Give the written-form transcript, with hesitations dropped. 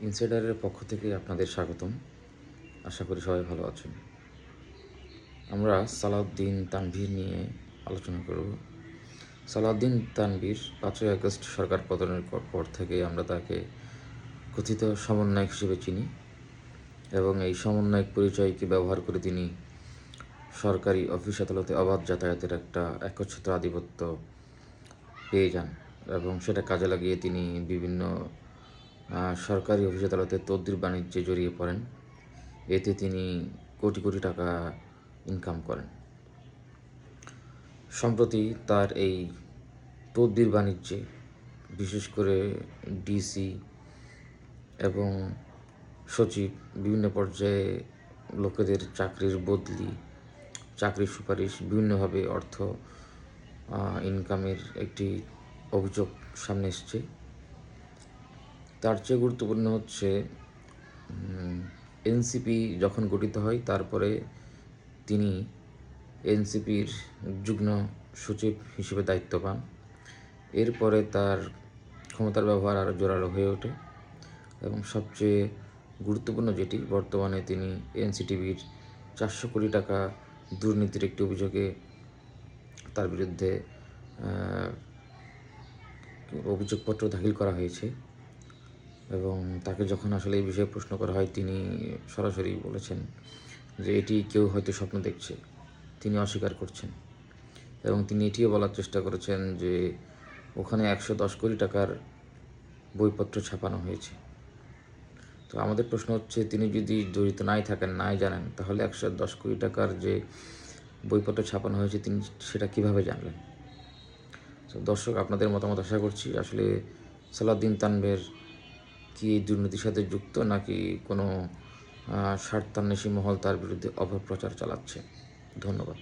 ইনসাইডারের পক্ষ থেকে আপনাদের স্বাগতম। আশা করি সবাই ভালো আছেন। আমরা সালাউদ্দিন তানভীর নিয়ে আলোচনা করব। সালাউদ্দিন তানভীর 5ই আগস্ট সরকার পতনের পর থেকে আমরা তাকে কথিত সমন্বয়ক হিসেবে চিনি এবং এই সমন্বয়ক পরিচয়কে ব্যবহার করে তিনি সরকারি অফিস আদালতে অবাধ যাতায়াতের একটা একচ্ছত্র আধিপত্য পেয়ে যান এবং সেটা কাজে লাগিয়ে তিনি বিভিন্ন সরকারি অফিস আদালতে তদবির বাণিজ্যে জড়িয়ে পড়েন। এতে তিনি কোটি কোটি টাকা ইনকাম করেন। সম্প্রতি তার এই তদবির বাণিজ্যে বিশেষ করে ডিসি এবং সচিব বিভিন্ন পর্যায়ে লোকেদের চাকরির বদলি, চাকরির সুপারিশ, বিভিন্নভাবে অর্থ ইনকামের একটি অভিযোগ সামনে এসছে। তার চেয়ে গুরুত্বপূর্ণ হচ্ছে এনসিপি যখন গঠিত হয় তারপরে তিনি এনসিপির যুগ্ম সচিব হিসেবে দায়িত্ব পান। এরপরে তার ক্ষমতার ব্যবহার আরও জোরালো হয়ে ওঠে এবং সবচেয়ে গুরুত্বপূর্ণ যেটি, বর্তমানে তিনি এনসিটিভির 400 কোটি টাকা দুর্নীতির একটি অভিযোগে তার বিরুদ্ধে অভিযোগপত্র দাখিল করা হয়েছে এবং তাকে যখন আসলে এই বিষয়ে প্রশ্ন করা হয় তিনি সরাসরি বলেছেন যে এটি কেউ হয়তো স্বপ্ন দেখছে, তিনি অস্বীকার করছেন এবং তিনি এটিও বলার চেষ্টা করেছেন যে ওখানে 110 কোটি টাকার বইপত্র ছাপানো হয়েছে। তো আমাদের প্রশ্ন হচ্ছে, তিনি যদি জড়িত নাই থাকেন, নাই জানেন, তাহলে 110 কোটি টাকার যে বইপত্র ছাপানো হয়েছে তিনি সেটা কিভাবে জানলেন? তো দর্শক, আপনাদের মতামত আশা করছি। আসলে সালাউদ্দিন তানভীর কি এই দুর্নীতির সাথে যুক্ত, নাকি কোনো স্বার্থান্বেষী মহল তার বিরুদ্ধে অপপ্রচার চালাচ্ছে? ধন্যবাদ।